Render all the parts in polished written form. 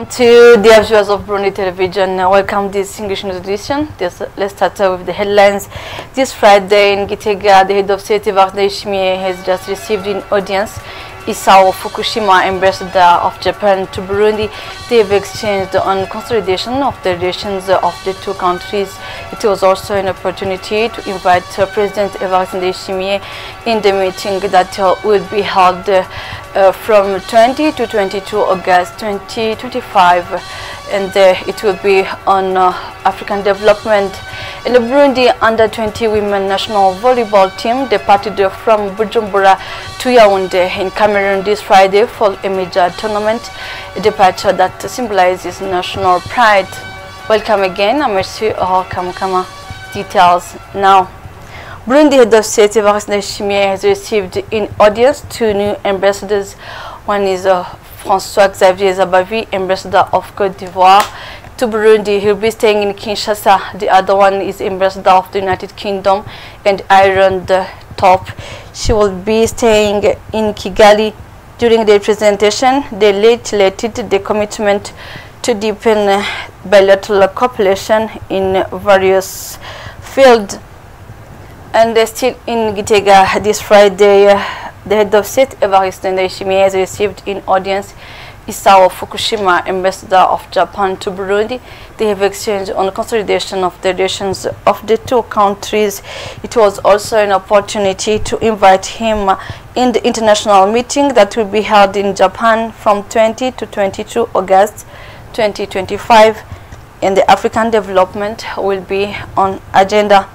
Welcome to dear viewers of Burundi Television. Welcome to this English news edition. Let's start with the headlines. This Friday in Gitega, the head of state Evariste Ndayishimiye has just received in audience Isao Fukushima, ambassador of Japan to Burundi. They have exchanged on consolidation of the relations of the two countries. It was also an opportunity to invite President Evariste Ndayishimiye in the meeting that will be held from 20 to 22 August 2025, and it will be on African development. In the Burundi under-20 women national volleyball team departed from Bujumbura to Yaoundé in Cameroon this Friday for a major tournament, a departure that symbolizes national pride. Welcome again, Amersi Kamukama. Details now. Burundi head of state Evariste Ndayishimiye has received in audience two new ambassadors. One is François-Xavier Zabavi, ambassador of Côte d'Ivoire to Burundi. He'll be staying in Kinshasa. The other one is ambassador of the United Kingdom and Ireland Top. She will be staying in Kigali. During the presentation, they reiterated the commitment to deepen bilateral cooperation in various fields. And still in Gitega this Friday, the head of state Evariste Ndayishimiye has received in audience Isao Fukushima, ambassador of Japan to Burundi. They have exchanged on consolidation of the relations of the two countries. It was also an opportunity to invite him in the international meeting that will be held in Japan from 20 to 22 August 2025, and the African development will be on agenda.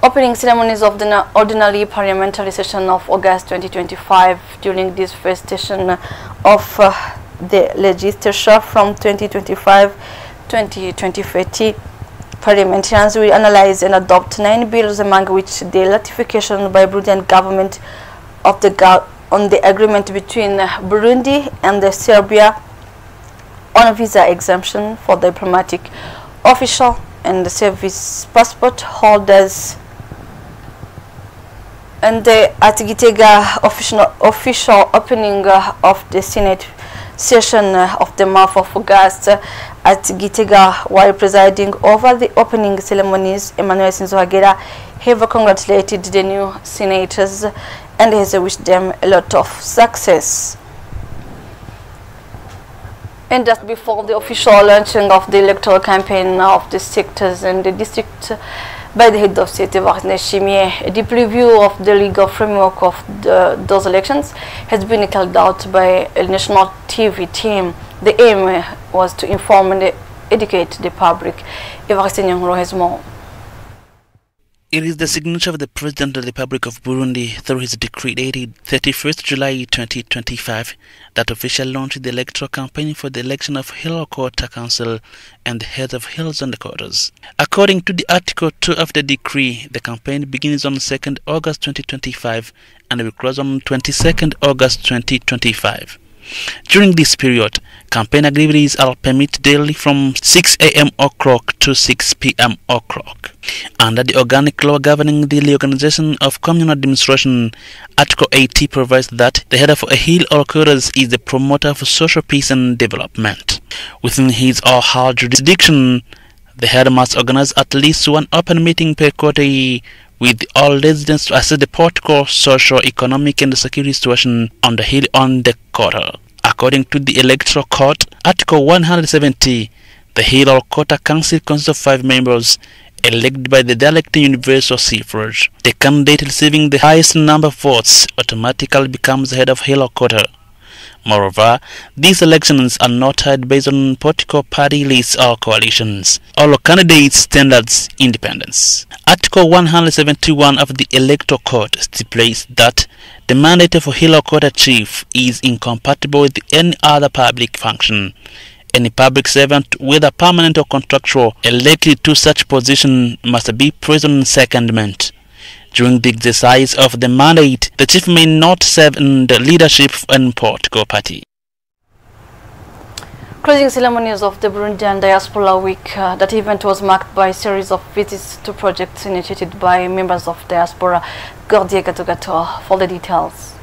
Opening ceremonies of the ordinary parliamentary session of August 2025 during this first session of the legislature from 2025-2030. Parliamentarians will analyze and adopt 9 bills, among which the ratification by Burundian government of on the agreement between Burundi and Serbia on visa exemption for diplomatic, official and service passport holders. And at Gitega, official opening of the Senate session of the month of August at Gitega, while presiding over the opening ceremonies, Emmanuel Sinzohagera have congratulated the new senators and has wished them a lot of success. And just before the official launching of the electoral campaign of the sectors and the district by the head of state Evariste Ndayishimiye, the preview of the legal framework of those elections has been carried out by a national TV team. The aim was to inform and educate the public. Evariste Ndayishimiye has more. It is the signature of the President of the Republic of Burundi through his decree dated 31st July 2025 that officially launched the electoral campaign for the election of Hill Quarter Council and the heads of hills and the quarters. According to the Article 2 of the decree, the campaign begins on 2nd August 2025 and will close on 22nd August 2025. During this period, campaign activities are permitted daily from 6 a.m. o'clock to 6 p.m. o'clock. Under the organic law governing the reorganization of communal administration, Article 80 provides that the head of a hill or quarters is the promoter of social peace and development. Within his or her jurisdiction, the head must organize at least one open meeting per quarter with all residents to assess the political, social, economic and security situation on the hill on the quarter. According to the Electoral Code, Article 170, the Hill or Quarter Council consists of 5 members elected by the direct universal suffrage. The candidate receiving the highest number of votes automatically becomes the head of Hill or Quarter. Moreover, these elections are not held based on political party lists or coalitions. All candidates standards independence. Article 171 of the Electoral Code stipulates that the mandate of a Hill or Quarter chief is incompatible with any other public function. Any public servant, whether permanent or contractual, elected to such position must be present in secondment. During the exercise of the mandate, the chief may not serve in the leadership of any political party. Closing ceremonies of the Burundian Diaspora Week. That event was marked by a series of visits to projects initiated by members of diaspora. Gordier Gatogato for the details.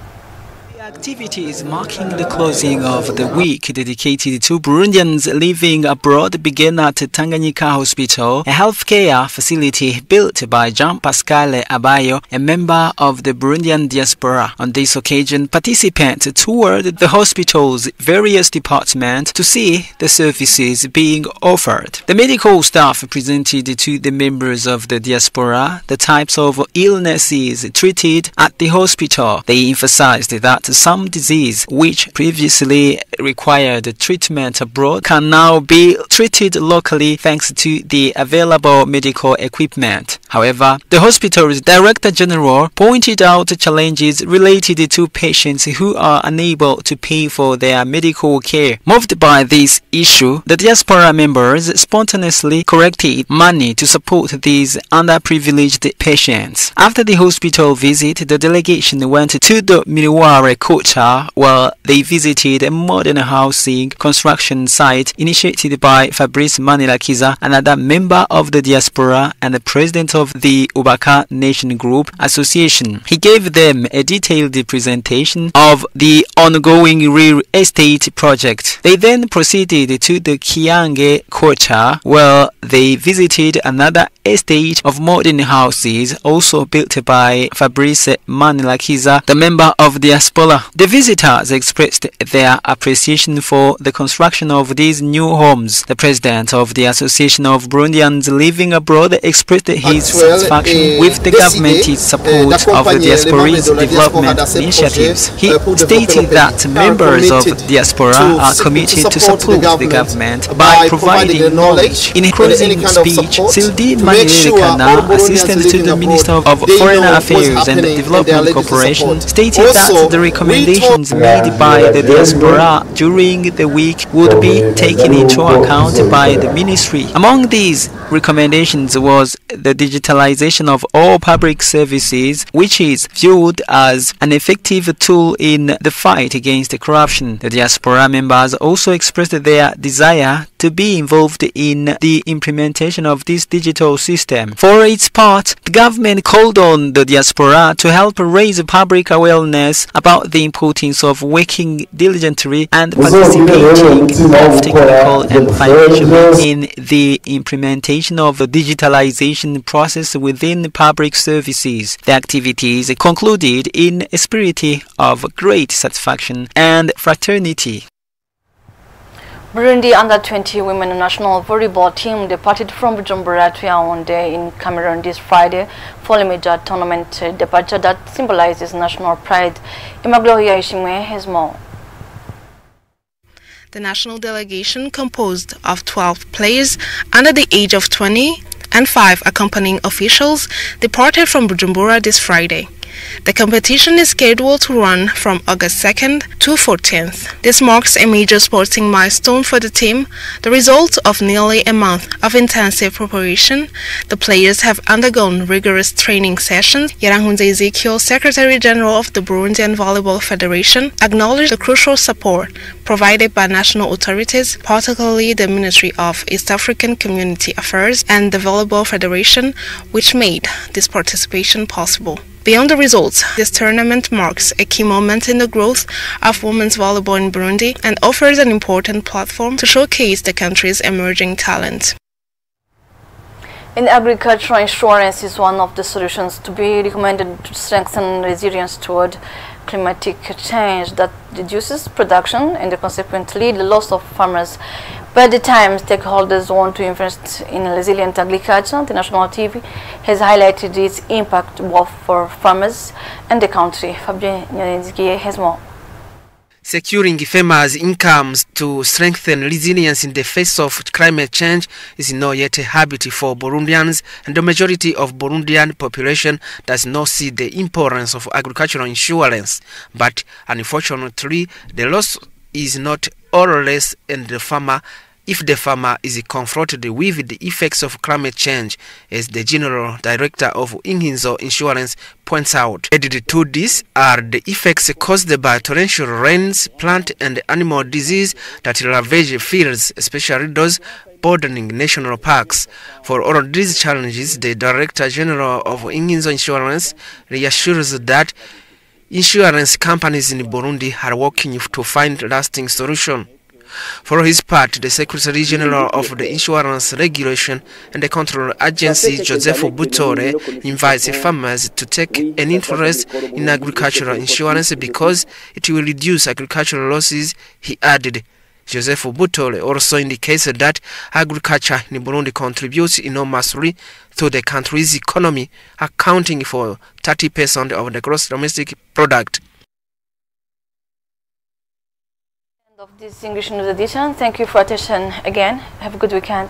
Activities marking the closing of the week dedicated to Burundians living abroad began at Tanganyika Hospital, a healthcare facility built by Jean-Pascal Abayo, a member of the Burundian diaspora. On this occasion, participants toured the hospital's various departments to see the services being offered. The medical staff presented to the members of the diaspora the types of illnesses treated at the hospital. They emphasized that some disease which previously required treatment abroad can now be treated locally thanks to the available medical equipment. However, the hospital's Director General pointed out challenges related to patients who are unable to pay for their medical care. Moved by this issue, the diaspora members spontaneously collected money to support these underprivileged patients. After the hospital visit, the delegation went to the Miriware Kocha, where they visited a modern housing construction site initiated by Fabrice Manilakiza, another member of the diaspora and the president of the Ubaka Nation Group Association. He gave them a detailed presentation of the ongoing real estate project. They then proceeded to the Kiange Kocha, where they visited another estate of modern houses also built by Fabrice Manilakiza, the member of the diaspora. The visitors expressed their appreciation for the construction of these new homes. The president of the Association of Burundians Living Abroad expressed his satisfaction with the government's support of the diaspora's development initiatives. He stated that members of the diaspora are committed to support the government by providing knowledge. In his closing speech, Sildi Manilerekana, assistant to the Minister of Foreign Affairs and Development Corporation, stated that the recommendations made by the diaspora during the week would be taken into account by the ministry. Among these recommendations was the digitalization of all public services, which is viewed as an effective tool in the fight against corruption. The diaspora members also expressed their desire to be involved in the implementation of this digital system. For its part, the government called on the diaspora to help raise public awareness about the importance of working diligently and participating both technical and financially in the implementation of the digitalization process within public services. The activities concluded in a spirit of great satisfaction and fraternity. Burundi under-20 women national volleyball team departed from Bujumbura to Yaoundé in Cameroon this Friday for a major tournament departure that symbolizes national pride. Imagloria Ishimwe has more. The national delegation, composed of 12 players under the age of 20 and 5 accompanying officials, departed from Bujumbura this Friday. The competition is scheduled to run from August 2nd to 14th. This marks a major sporting milestone for the team, the result of nearly a month of intensive preparation. The players have undergone rigorous training sessions. Yarankunze Ezekiel, Secretary General of the Burundian Volleyball Federation, acknowledged the crucial support provided by national authorities, particularly the Ministry of East African Community Affairs and the Volleyball Federation, which made this participation possible. Beyond the results, this tournament marks a key moment in the growth of women's volleyball in Burundi and offers an important platform to showcase the country's emerging talent. In agriculture, insurance is one of the solutions to be recommended to strengthen resilience toward climatic change that reduces production and consequently the loss of farmers. By the time stakeholders want to invest in resilient agriculture, the national TV has highlighted its impact both for farmers and the country. Fabien Nyanezgie has more. Securing farmers' incomes to strengthen resilience in the face of climate change is not yet a habit for Burundians, and the majority of Burundian population does not see the importance of agricultural insurance. But unfortunately, the loss is not all or less in the farmer if the farmer is confronted with the effects of climate change, as the General Director of Inginzo Insurance points out. Added to this are the effects caused by torrential rains, plant and animal disease that ravage fields, especially those bordering national parks. For all of these challenges, the Director General of Inginzo Insurance reassures that insurance companies in Burundi are working to find a lasting solution. For his part, the Secretary General of the Insurance Regulation and the Control Agency, Joseph Butore, invites farmers to take an interest in agricultural insurance because it will reduce agricultural losses, he added. Joseph Butore also indicates that agriculture in Burundi contributes enormously to the country's economy, accounting for 30% of the gross domestic product. Of this English News edition. Thank you for attention again. Have a good weekend.